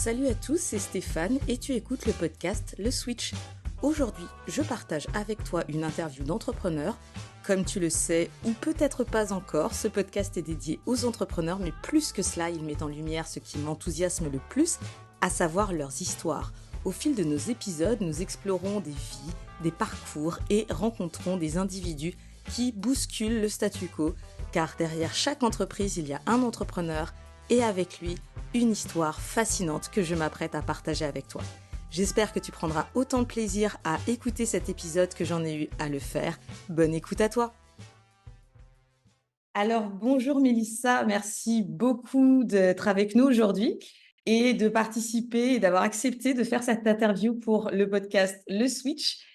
Salut à tous, c'est Stéphane et tu écoutes le podcast Le Switch. Aujourd'hui, je partage avec toi une interview d'entrepreneur. Comme tu le sais, ou peut-être pas encore, ce podcast est dédié aux entrepreneurs, mais plus que cela, il met en lumière ce qui m'enthousiasme le plus, à savoir leurs histoires. Au fil de nos épisodes, nous explorons des vies, des parcours et rencontrons des individus qui bousculent le statu quo, car derrière chaque entreprise, il y a un entrepreneur et avec lui, une histoire fascinante que je m'apprête à partager avec toi. J'espère que tu prendras autant de plaisir à écouter cet épisode que j'en ai eu à le faire. Bonne écoute à toi. Alors bonjour Mélissa, merci beaucoup d'être avec nous aujourd'hui et de participer et d'avoir accepté de faire cette interview pour le podcast Le Switch.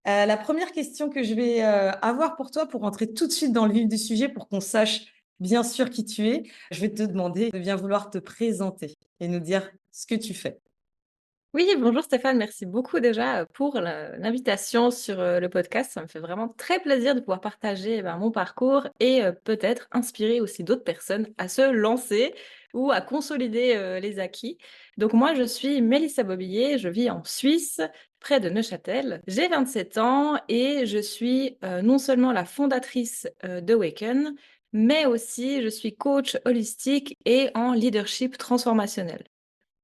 La première question que je vais avoir pour toi, pour rentrer tout de suite dans le vif du sujet, pour qu'on sache bien sûr qui tu es, je vais te demander de bien vouloir te présenter et nous dire ce que tu fais. Oui, bonjour Stéphane, merci beaucoup déjà pour l'invitation sur le podcast. Ça me fait vraiment très plaisir de pouvoir partager mon parcours et peut-être inspirer aussi d'autres personnes à se lancer ou à consolider les acquis. Donc moi, je suis Mélissa Bobillier, je vis en Suisse, près de Neuchâtel. J'ai 27 ans et je suis non seulement la fondatrice d'Awaken, mais aussi je suis coach holistique et en leadership transformationnel.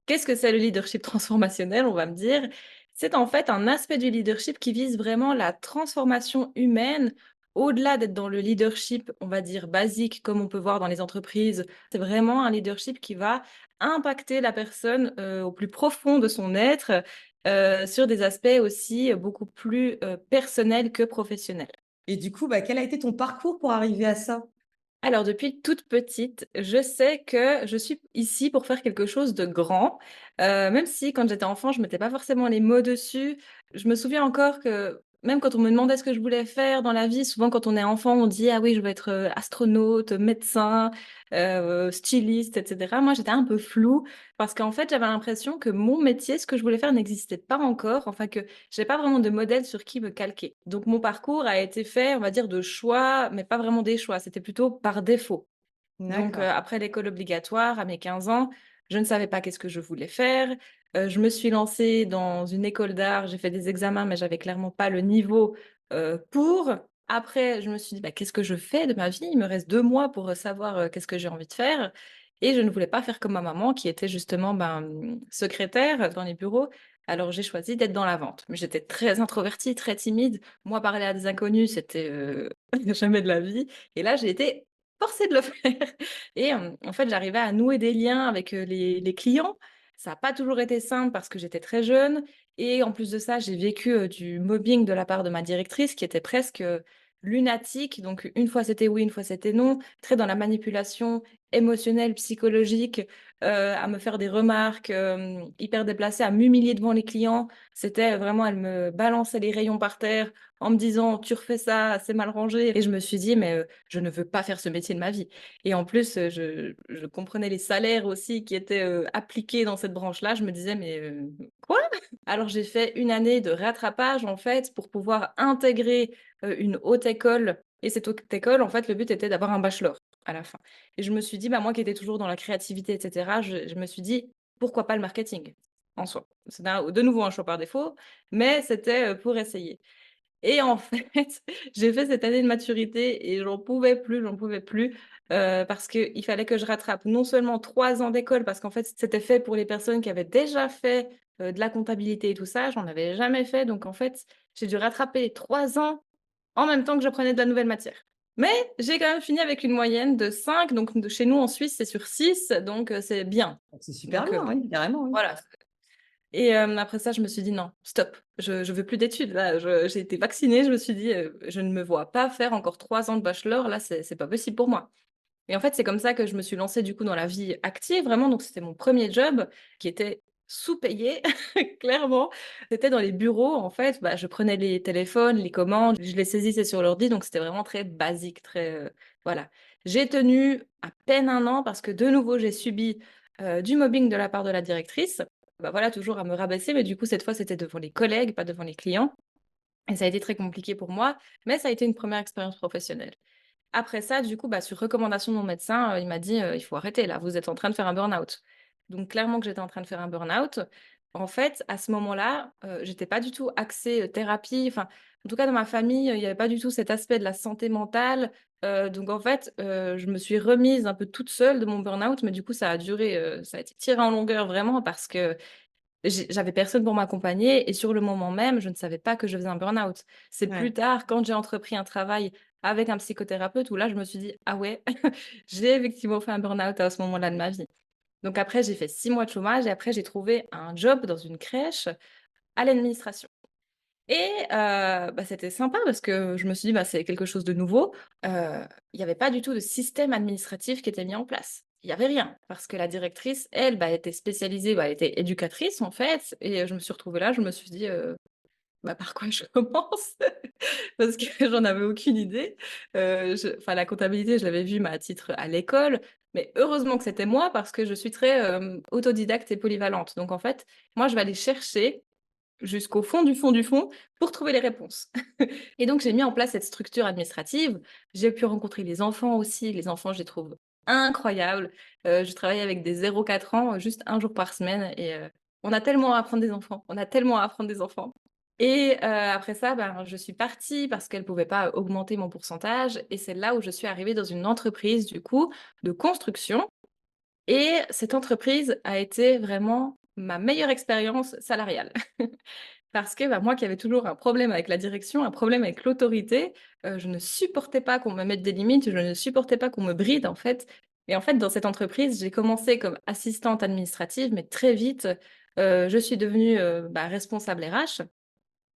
Qu'est-ce que c'est le leadership transformationnel, on va me dire? C'est en fait un aspect du leadership qui vise vraiment la transformation humaine, au-delà d'être dans le leadership, on va dire basique, comme on peut voir dans les entreprises. C'est vraiment un leadership qui va impacter la personne, au plus profond de son être, sur des aspects aussi beaucoup plus, personnels que professionnels. Et du coup, quel a été ton parcours pour arriver à ça? Alors depuis toute petite, je sais que je suis ici pour faire quelque chose de grand, même si quand j'étais enfant, je mettais pas forcément les mots dessus. Je me souviens encore que même quand on me demandait ce que je voulais faire dans la vie, souvent quand on est enfant, on dit: «Ah oui, je veux être, astronaute, médecin, styliste» et cetera. Moi, j'étais un peu floue parce qu'en fait, j'avais l'impression que mon métier, ce que je voulais faire n'existait pas encore, enfin que j'avais pas vraiment de modèle sur qui me calquer. Donc mon parcours a été fait, on va dire, de choix, mais pas vraiment des choix, c'était plutôt par défaut. Donc D'accord. après l'école obligatoire, à mes 15 ans, je ne savais pas qu'est-ce que je voulais faire. Je me suis lancée dans une école d'art, j'ai fait des examens, mais j'avais clairement pas le niveau, pour. Après, je me suis dit: «Bah, qu'est-ce que je fais de ma vie?» Il me reste 2 mois pour, savoir, qu'est-ce que j'ai envie de faire et je ne voulais pas faire comme ma maman qui était justement, secrétaire dans les bureaux. Alors j'ai choisi d'être dans la vente. Mais j'étais très introvertie, très timide. Moi, parler à des inconnus, c'était, jamais de la vie et là, j'ai été forcée de le faire et en fait, j'arrivais à nouer des liens avec, les clients. Ça a pas toujours été simple parce que j'étais très jeune et en plus de ça, j'ai vécu, du mobbing de la part de ma directrice qui était presque, lunatique. Donc une fois c'était oui, une fois c'était non, très dans la manipulation émotionnelle, psychologique, à me faire des remarques, hyper déplacées, à m'humilier devant les clients. C'était vraiment elle me balançait les rayons par terre en me disant: «Tu refais ça, c'est mal rangé» et je me suis dit: «Mais, je ne veux pas faire ce métier de ma vie» et en plus, je comprenais les salaires aussi qui étaient, appliqués dans cette branche-là. Je me disais: «Mais, quoi?» Alors j'ai fait une année de rattrapage en fait pour pouvoir intégrer, une haute école et cette haute école, en fait, le but était d'avoir un bachelor à la fin et je me suis dit, moi qui étais toujours dans la créativité et cetera, je me suis dit: «Pourquoi pas le marketing?» en soi. C'était un de nouveau un choix par défaut, mais c'était, pour essayer. Et en fait, j'ai fait cette année de maturité et j'en pouvais plus, parce qu'il fallait que je rattrape non seulement 3 ans d'école parce qu'en fait, c'était fait pour les personnes qui avaient déjà fait, de la comptabilité et tout ça. J'en avais jamais fait donc en fait, j'ai dû rattraper 3 ans en même temps que j'apprenais de la nouvelle matière. Mais j'ai quand même fini avec une moyenne de 5 donc de chez nous en Suisse, c'est sur 6 donc c'est bien. C'est super Donc bien, oui, carrément, oui. voilà. Et après ça, je me suis dit: «Non, stop, je veux plus d'études là, je j'ai été vaccinée». Je me suis dit: «Je ne me vois pas faire encore 3 ans de bachelor, là, c'est pas possible pour moi» et en fait, c'est comme ça que je me suis lancée du coup dans la vie active vraiment, donc c'était mon premier job qui était sous-payé clairement. C'était dans les bureaux en fait, je prenais les téléphones, les commandes, je les saisissais sur l'ordi, donc c'était vraiment très basique, très, voilà. J'ai tenu à peine 1 an parce que de nouveau j'ai subi, du mobbing de la part de la directrice. Voilà, toujours à me rabaisser, mais du coup, cette fois, c'était devant les collègues, pas devant les clients et ça a été très compliqué pour moi, mais ça a été une première expérience professionnelle. Après ça, du coup, sur recommandation de mon médecin, il m'a dit: «Il faut arrêter là, vous êtes en train de faire un burn-out». donc clairement que j'étais en train de faire un burn-out. En fait, à ce moment-là, j'étais pas du tout axée, thérapie, enfin, en tout cas dans ma famille, il y avait pas du tout cet aspect de la santé mentale, donc en fait, je me suis remise un peu toute seule de mon burn-out, mais du coup ça a duré, ça a été tiré en longueur vraiment parce que j'avais personne pour m'accompagner et sur le moment même, je ne savais pas que je faisais un burn-out. C'est plus Ouais, tard, quand j'ai entrepris un travail avec un psychothérapeute où là, je me suis dit: «Ah ouais, j'ai effectivement fait un burn-out à ce moment-là de ma vie». Donc après, j'ai fait 6 mois de chômage et après j'ai trouvé un job dans une crèche à l'administration et c'était sympa parce que je me suis dit: «Bah, c'est quelque chose de nouveau». Il y avait pas du tout de système administratif qui était mis en place. Il y avait rien parce que la directrice, elle, était spécialisée, elle était éducatrice en fait et je me suis retrouvée là, je me suis dit: par quoi je commence?» Parce que j'en avais aucune idée. La comptabilité, je l'avais vue, mais à titre à l'école, mais heureusement que c'était moi parce que je suis très, autodidacte et polyvalente. Donc en fait, moi, je vais aller chercher jusqu'au fond du fond du fond pour trouver les réponses. Et donc j'ai mis en place cette structure administrative. J'ai pu rencontrer les enfants aussi. Les enfants, je les trouve incroyables. Je travaille avec des 0-4 ans, juste un jour par semaine et on a tellement à apprendre des enfants. On a tellement à apprendre des enfants. Et après ça, je suis partie parce qu'elle pouvait pas augmenter mon pourcentage et c'est là où je suis arrivée dans une entreprise, du coup, de construction et cette entreprise a été vraiment ma meilleure expérience salariale. Parce que, moi qui avais toujours un problème avec la direction, un problème avec l'autorité, je ne supportais pas qu'on me mette des limites, je ne supportais pas qu'on me bride, en fait. Et en fait, dans cette entreprise, j'ai commencé comme assistante administrative, mais très vite, je suis devenue, responsable RH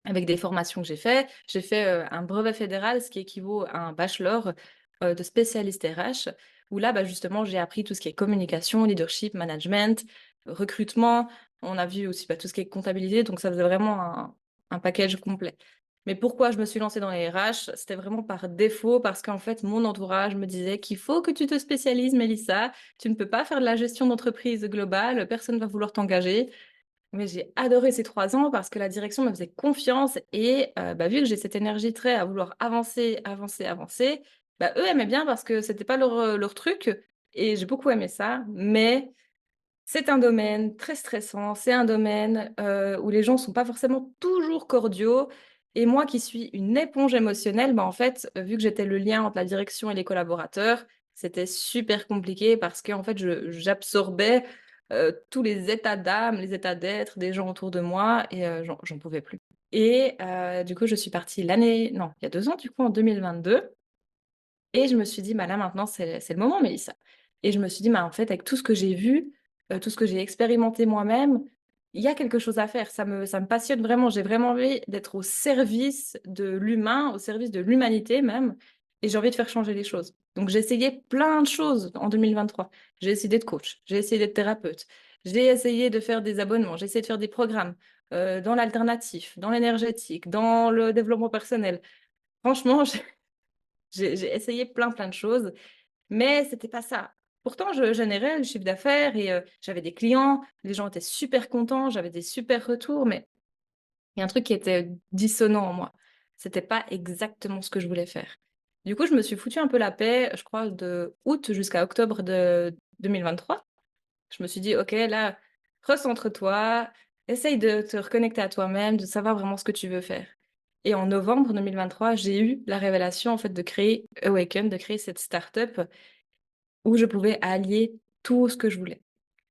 avec des formations que j'ai fait. J'ai fait, un brevet fédéral, ce qui équivaut à un bachelor, de spécialiste RH, où là, justement, j'ai appris tout ce qui est communication, leadership, management, recrutement. On a vu aussi, tout ce qui est comptabilité, donc ça faisait vraiment un package complet. Mais pourquoi je me suis lancée dans les RH? C'était vraiment par défaut, parce qu'en fait, mon entourage me disait qu'il faut que tu te spécialises, Mélissa. Tu ne peux pas faire de la gestion d'entreprise globale, personne ne va vouloir t'engager. Mais j'ai adoré ces 3 ans parce que la direction me faisait confiance et vu que j'ai cette énergie très à vouloir avancer, avancer, avancer, eux aimaient bien parce que c'était pas leur truc et j'ai beaucoup aimé ça. Mais c'est un domaine très stressant, c'est un domaine, où les gens sont pas forcément toujours cordiaux et moi qui suis une éponge émotionnelle, en fait, vu que j'étais le lien entre la direction et les collaborateurs, c'était super compliqué parce qu'en fait, j'absorbais, tous les états d'âme, les états d'être des gens autour de moi et j'en pouvais plus. Et du coup, je suis partie il y a 2 ans, du coup, en 2022 et je me suis dit: «Bah, là, maintenant, c'est le moment, Mélissa». Et je me suis dit: «Bah, en fait, avec tout ce que j'ai vu, tout ce que j'ai expérimenté moi-même, il y a quelque chose à faire». Ça me passionne vraiment. J'ai vraiment envie d'être au service de l'humain, au service de l'humanité même et j'ai envie de faire changer les choses. Donc j'ai essayé plein de choses en 2023. J'ai essayé d'être coach, j'ai essayé d'être thérapeute, j'ai essayé de faire des abonnements, j'ai essayé de faire des programmes, dans l'alternatif, dans l'énergétique, dans le développement personnel. Franchement, j'ai essayé plein, plein de choses, mais c'était pas ça. Pourtant, je générais le chiffre d'affaires et j'avais des clients, les gens étaient super contents, j'avais des super retours, mais il y a un truc qui était dissonant en moi. C'était pas exactement ce que je voulais faire. Du coup, je me suis foutu un peu la paix, je crois de août jusqu'à octobre de 2023. Je me suis dit: «OK, là, recentre-toi, essaye de te reconnecter à toi-même, de savoir vraiment ce que tu veux faire». Et en novembre 2023, j'ai eu la révélation, en fait, de créer Awaken, de créer cette start-up où je pouvais allier tout ce que je voulais.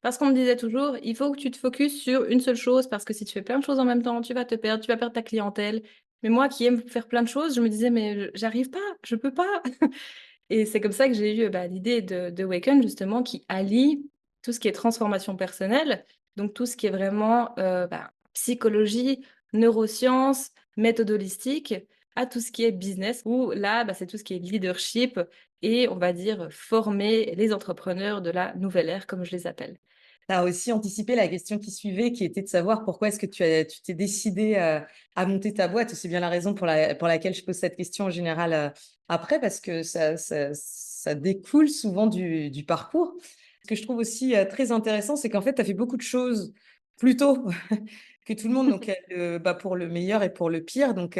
Parce qu'on me disait toujours: «Il faut que tu te focuses sur une seule chose parce que si tu fais plein de choses en même temps, tu vas te perdre, tu vas perdre ta clientèle». Mais moi qui aime faire plein de choses, je me disais: «Mais j'arrive pas, je peux pas». Et c'est comme ça que j'ai eu, l'idée de Waken justement qui allie tout ce qui est transformation personnelle, donc tout ce qui est vraiment, psychologie, neurosciences, méthode holistique, à tout ce qui est business où là, c'est tout ce qui est leadership et on va dire, former les entrepreneurs de la nouvelle ère comme je les appelle. tu as aussi anticipé la question qui suivait, qui était de savoir pourquoi est-ce que tu t'es décidée, à monter ta boîte. C'est bien la raison pour laquelle je pose cette question en général, après parce que ça découle souvent du parcours. Ce que je trouve aussi, très intéressant, c'est qu'en fait, tu as fait beaucoup de choses plus tôt que tout le monde, donc pour le meilleur et pour le pire. Donc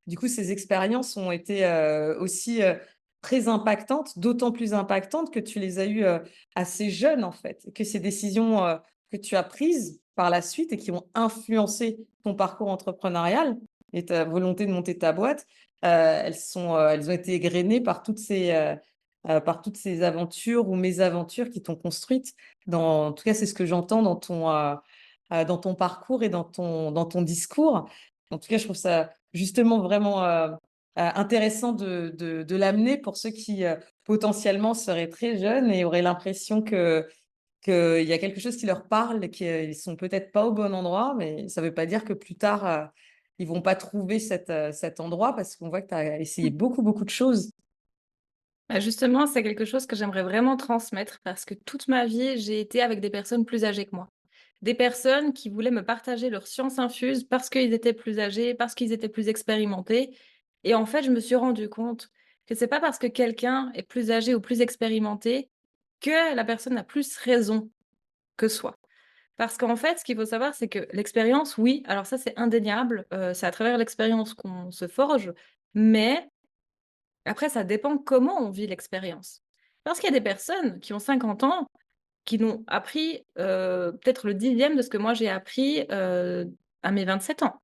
du coup, ces expériences ont été, aussi, très impactantes, d'autant plus impactantes que tu les as eues, assez jeune en fait, que ces décisions, que tu as prises par la suite et qui ont influencé ton parcours entrepreneurial et ta volonté de monter ta boîte, elles ont été égrenées par toutes ces aventures ou mésaventures qui t'ont construite. En tout cas, c'est ce que j'entends dans ton parcours et dans ton discours. En tout cas, je trouve ça justement vraiment intéressant de l'amener pour ceux qui potentiellement seraient très jeunes et auraient l'impression qu'il y a quelque chose qui leur parle, qu'ils sont peut-être pas au bon endroit, mais ça veut pas dire que plus tard, ils vont pas trouver cet endroit parce qu'on voit que tu as essayé beaucoup, beaucoup de choses. Bah, justement, c'est quelque chose que j'aimerais vraiment transmettre parce que toute ma vie, j'ai été avec des personnes plus âgées que moi. Des personnes qui voulaient me partager leur science infuse parce qu'ils étaient plus âgés, parce qu'ils étaient plus expérimentés. Et en fait, je me suis rendu compte que c'est pas parce que quelqu'un est plus âgé ou plus expérimenté que la personne a plus raison que soi. Parce qu'en fait, ce qu'il faut savoir, c'est que l'expérience, oui, alors ça, c'est indéniable, c'est à travers l'expérience qu'on se forge, mais après, ça dépend comment on vit l'expérience. Parce qu'il y a des personnes qui ont 50 ans, qui n'ont appris, peut-être le 10e de ce que moi j'ai appris, à mes 27 ans.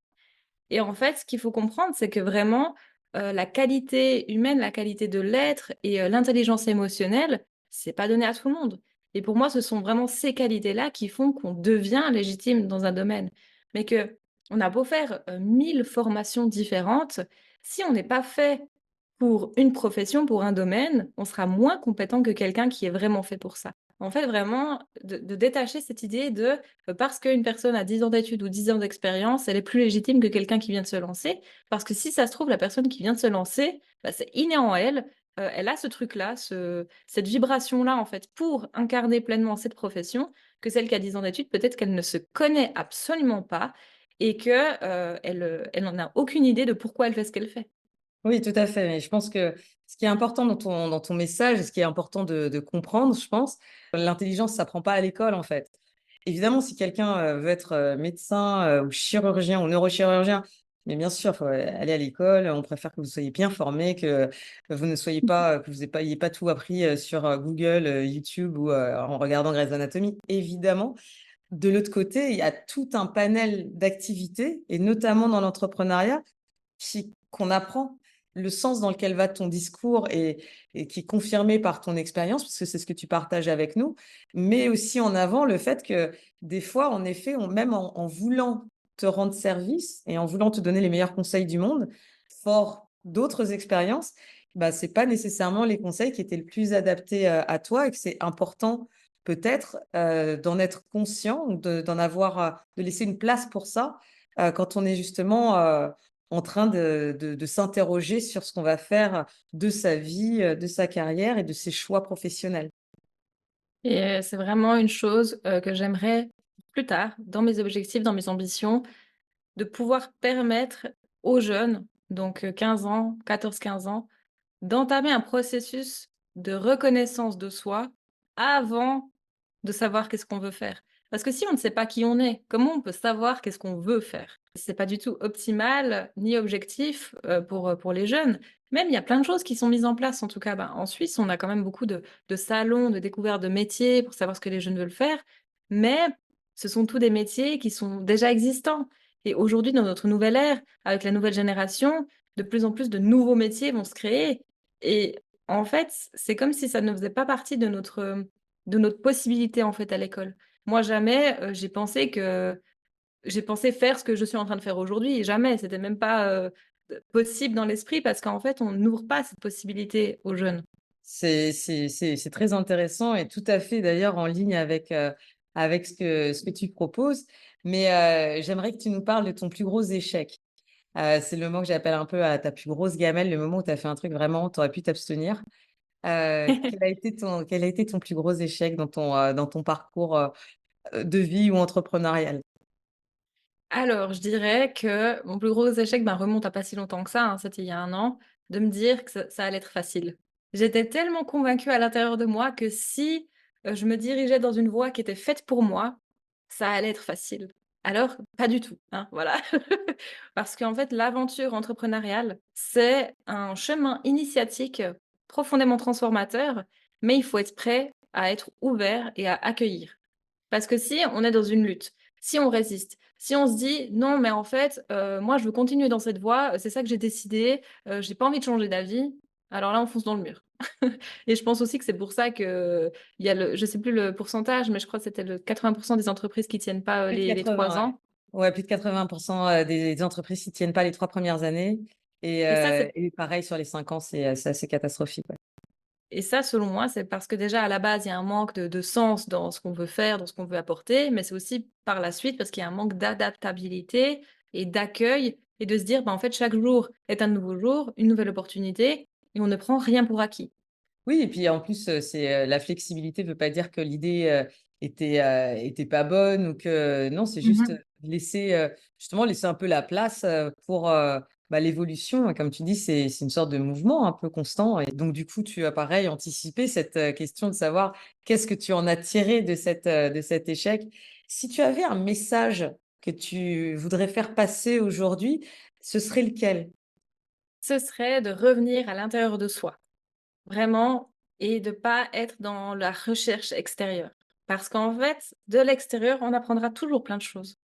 Et en fait, ce qu'il faut comprendre, c'est que vraiment, la qualité humaine, la qualité de l'être et l'intelligence émotionnelle, c'est pas donné à tout le monde. Et pour moi, ce sont vraiment ces qualités-là qui font qu'on devient légitime dans un domaine. Mais que on a beau faire, 1000 formations différentes, si on n'est pas fait pour une profession, pour un domaine, on sera moins compétent que quelqu'un qui est vraiment fait pour ça. En fait, vraiment, de détacher cette idée de, parce qu'une personne a 10 ans d'études ou 10 ans d'expérience, elle est plus légitime que quelqu'un qui vient de se lancer. Parce que si ça se trouve, la personne qui vient de se lancer, bah, c'est inné en elle, elle a ce truc-là, cette vibration-là, en fait, pour incarner pleinement cette profession, que celle qui a 10 ans d'études, peut-être qu'elle ne se connaît absolument pas et que, elle n'en a aucune idée de pourquoi elle fait ce qu'elle fait. Oui, tout à fait. Mais je pense que ce qui est important dans ton message, et ce qui est important de comprendre, je pense, l'intelligence, ça prend pas à l'école, en fait. Évidemment, si quelqu'un veut être médecin ou chirurgien ou neurochirurgien, mais bien sûr, il faut aller à l'école. On préfère que vous soyez bien formé, que vous ne soyez pas, que vous n'ayez pas tout appris sur Google, YouTube ou en regardant Grey's Anatomy. Évidemment, de l'autre côté, il y a tout un panel d'activités, et notamment dans l'entrepreneuriat, qu'on apprend le sens dans lequel va ton discours et qui est confirmé par ton expérience, parce que c'est ce que tu partages avec nous, mais aussi en avant le fait que des fois, en effet, même en voulant te rendre service et en voulant te donner les meilleurs conseils du monde, fort d'autres expériences, bah, c'est pas nécessairement les conseils qui étaient le plus adaptés à toi et que c'est important peut-être d'en être conscient, ou d'en avoir, de laisser une place pour ça quand on est justement en train de s'interroger sur ce qu'on va faire de sa vie, de sa carrière et de ses choix professionnels. Et c'est vraiment une chose, que j'aimerais plus tard, dans mes objectifs, dans mes ambitions, de pouvoir permettre aux jeunes, donc 15 ans, 14-15 ans, d'entamer un processus de reconnaissance de soi avant de savoir qu'est-ce qu'on veut faire. Parce que si on ne sait pas qui on est, comment on peut savoir qu'est-ce qu'on veut faire? C'est pas du tout optimal ni objectif, pour les jeunes. Même il y a plein de choses qui sont mises en place, en tout cas, ben, en Suisse, on a quand même beaucoup de salons de découverte de métiers pour savoir ce que les jeunes veulent faire, mais ce sont tous des métiers qui sont déjà existants et aujourd'hui, dans notre nouvelle ère, avec la nouvelle génération, de plus en plus de nouveaux métiers vont se créer et en fait, c'est comme si ça ne faisait pas partie de notre possibilité, en fait, à l'école. Moi, jamais, j'ai pensé faire ce que je suis en train de faire aujourd'hui. Jamais, c'était même pas, possible dans l'esprit parce qu'en fait, on n'ouvre pas cette possibilité aux jeunes. C'est très intéressant et tout à fait d'ailleurs en ligne avec ce que tu proposes. Mais j'aimerais que tu nous parles de ton plus gros échec. C'est le moment que j'appelle un peu à ta plus grosse gamelle, le moment où tu as fait un truc vraiment, tu aurais pu t'abstenir. Quel a été ton plus gros échec dans ton parcours de vie ou entrepreneurial? Alors, je dirais que mon plus gros échec, ben, remonte à pas si longtemps que ça, hein, c'était il y a 1 an, de me dire que ça allait être facile. J'étais tellement convaincue à l'intérieur de moi que si, je me dirigeais dans une voie qui était faite pour moi, ça allait être facile. Alors, pas du tout, hein, voilà. Parce qu'en fait, l'aventure entrepreneuriale, c'est un chemin initiatique, profondément transformateur, mais il faut être prêt à être ouvert et à accueillir. Parce que si on est dans une lutte, si on résiste, si on se dit: «Non, mais en fait, moi je veux continuer dans cette voie, c'est ça que j'ai décidé, j'ai pas envie de changer d'avis», alors là on fonce dans le mur. Et je pense aussi que c'est pour ça qu'il y a je sais plus le pourcentage, mais je crois que c'était le 80 des entreprises qui tiennent pas, Plus de les 3 80, ouais. ans. Ouais, plus de 80 des entreprises s'y tiennent pas les 3 premières années Et ça, c'est et pareil sur les 5 ans, c'est assez catastrophique, ouais. Et ça, selon moi, c'est parce que déjà à la base, il y a un manque de sens dans ce qu'on veut faire, dans ce qu'on veut apporter, mais c'est aussi par la suite parce qu'il y a un manque d'adaptabilité et d'accueil et de se dire: «Bah, en fait, chaque jour est un nouveau jour, une nouvelle opportunité et on ne prend rien pour acquis». Oui et puis en plus, la flexibilité veut pas dire que l'idée, était pas bonne ou que non, c'est juste, Mmh. laisser, justement laisser un peu la place, pour, bah, l'évolution et comme tu dis, c'est une sorte de mouvement un peu constant et donc du coup, tu as pareil anticipé cette, question de savoir qu'est-ce que tu en as tiré de cet échec? Si tu avais un message que tu voudrais faire passer aujourd'hui, ce serait lequel? Ce serait de revenir à l'intérieur de soi, vraiment, et de pas être dans la recherche extérieure. Parce qu'en fait, de l'extérieur, on apprendra toujours plein de choses.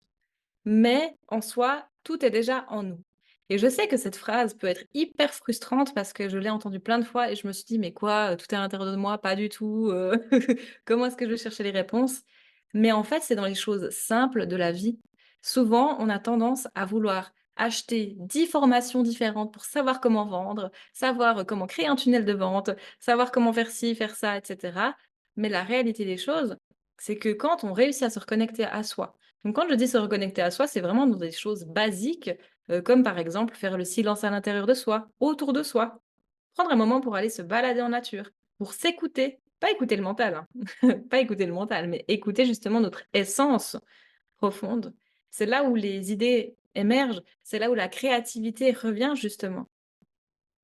Mais en soi, tout est déjà en nous. Et je sais que cette phrase peut être hyper frustrante parce que je l'ai entendue plein de fois et je me suis dit: «Mais quoi? Tout est à l'intérieur de moi? Pas du tout, comment est-ce que je vais chercher les réponses?» Mais en fait, c'est dans les choses simples de la vie. Souvent, on a tendance à vouloir acheter 10 formations différentes pour savoir comment vendre, savoir, comment créer un tunnel de vente, savoir comment faire ci, faire ça, et cetera. Mais la réalité des choses, c'est que quand on réussit à se reconnecter à soi, donc quand je dis se reconnecter à soi, c'est vraiment dans des choses basiques, comme par exemple faire le silence à l'intérieur de soi, autour de soi. Prendre un moment pour aller se balader en nature, pour s'écouter, pas écouter le mental, hein, pas écouter le mental, mais écouter justement notre essence profonde. C'est là où les idées émergent, c'est là où la créativité revient justement.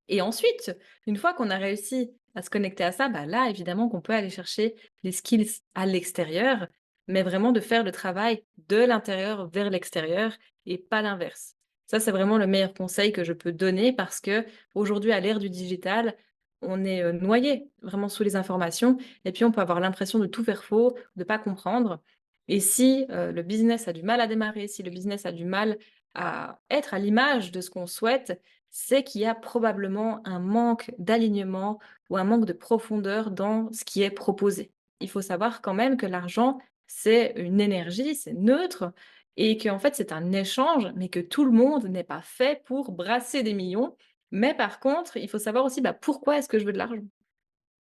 Et ensuite, une fois qu'on a réussi à se connecter à ça, bah là, évidemment qu'on peut aller chercher les skills à l'extérieur, mais vraiment de faire le travail de l'intérieur vers l'extérieur et pas l'inverse. Ça, c'est vraiment le meilleur conseil que je peux donner parce que aujourd'hui, à l'ère du digital, on est noyé vraiment sous les informations et puis on peut avoir l'impression de tout faire faux, de pas comprendre. Et si le business a du mal à démarrer, si le business a du mal à être à l'image de ce qu'on souhaite, c'est qu'il y a probablement un manque d'alignement ou un manque de profondeur dans ce qui est proposé. Il faut savoir quand même que l'argent, c'est une énergie, c'est neutre et qu'en fait, c'est un échange, mais que tout le monde n'est pas fait pour brasser des millions. Mais par contre, il faut savoir aussi bah, pourquoi est-ce que je veux de l'argent?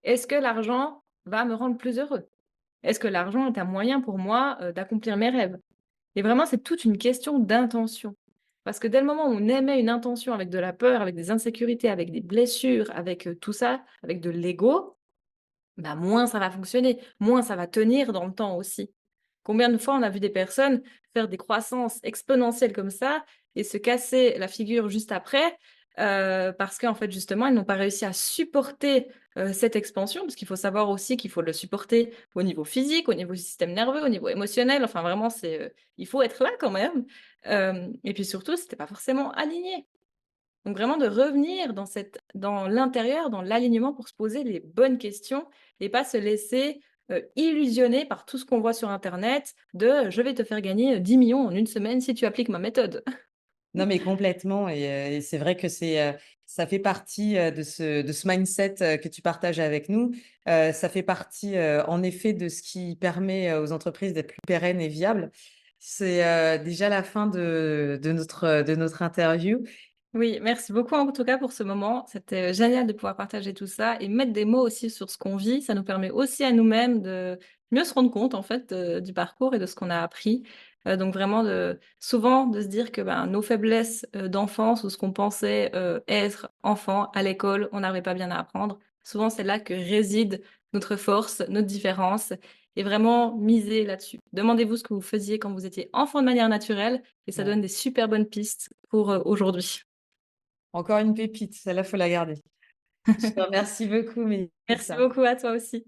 Est-ce que l'argent va me rendre plus heureux? Est-ce que l'argent est un moyen pour moi d'accomplir mes rêves? Et vraiment, c'est toute une question d'intention. Parce que dès le moment où on émet une intention avec de la peur, avec des insécurités, avec des blessures, avec, tout ça, avec de l'ego, bah, moins ça va fonctionner, moins ça va tenir dans le temps aussi. Combien de fois on a vu des personnes faire des croissances exponentielles comme ça et se casser la figure juste après, parce qu'en fait, justement, ils n'ont pas réussi à supporter, cette expansion. Parce qu'il faut savoir aussi qu'il faut le supporter au niveau physique, au niveau du système nerveux, au niveau émotionnel, enfin vraiment il faut être là quand même, et puis surtout, c'était pas forcément aligné. Donc vraiment de revenir dans l'intérieur, dans l'alignement pour se poser les bonnes questions et pas se laisser, illusionner par tout ce qu'on voit sur internet de: «Je vais te faire gagner, 10 000 000 en une semaine si tu appliques ma méthode». Non, mais complètement et c'est vrai que ça fait partie, de ce mindset, que tu partages avec nous. Ça fait partie, en effet de ce qui permet, aux entreprises d'être plus pérennes et viables. C'est, déjà la fin de notre interview. Oui, merci beaucoup en tout cas pour ce moment. C'était génial de pouvoir partager tout ça et mettre des mots aussi sur ce qu'on vit. Ça nous permet aussi à nous-mêmes de mieux se rendre compte en fait, du parcours et de ce qu'on a appris. Donc vraiment souvent de se dire que, ben, nos faiblesses, d'enfance ou ce qu'on pensait, être enfant à l'école, on n'arrivait pas bien à apprendre. Souvent, c'est là que réside notre force, notre différence et vraiment miser là-dessus. Demandez-vous ce que vous faisiez quand vous étiez enfant de manière naturelle et ça Ouais. donne des super bonnes pistes pour, aujourd'hui. Encore une pépite, celle-là, faut la garder. Je te remercie beaucoup, Merci Mélissa. beaucoup à toi aussi.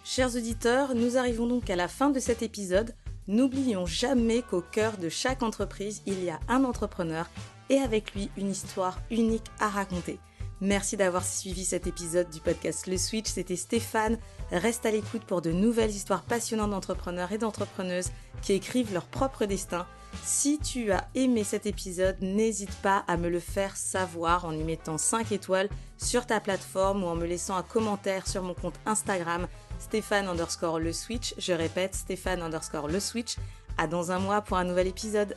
Chers auditeurs, nous arrivons donc à la fin de cet épisode. N'oublions jamais qu'au cœur de chaque entreprise, il y a un entrepreneur et avec lui une histoire unique à raconter. Merci d'avoir suivi cet épisode du podcast Le Switch, c'était Stéphane. Reste à l'écoute pour de nouvelles histoires passionnantes d'entrepreneurs et d'entrepreneuses qui écrivent leur propre destin. Si tu as aimé cet épisode, n'hésite pas à me le faire savoir en y mettant 5 étoiles sur ta plateforme ou en me laissant un commentaire sur mon compte Instagram Stéphane_Le Switch. Je répète, Stéphane_Le Switch. À dans un mois pour un nouvel épisode.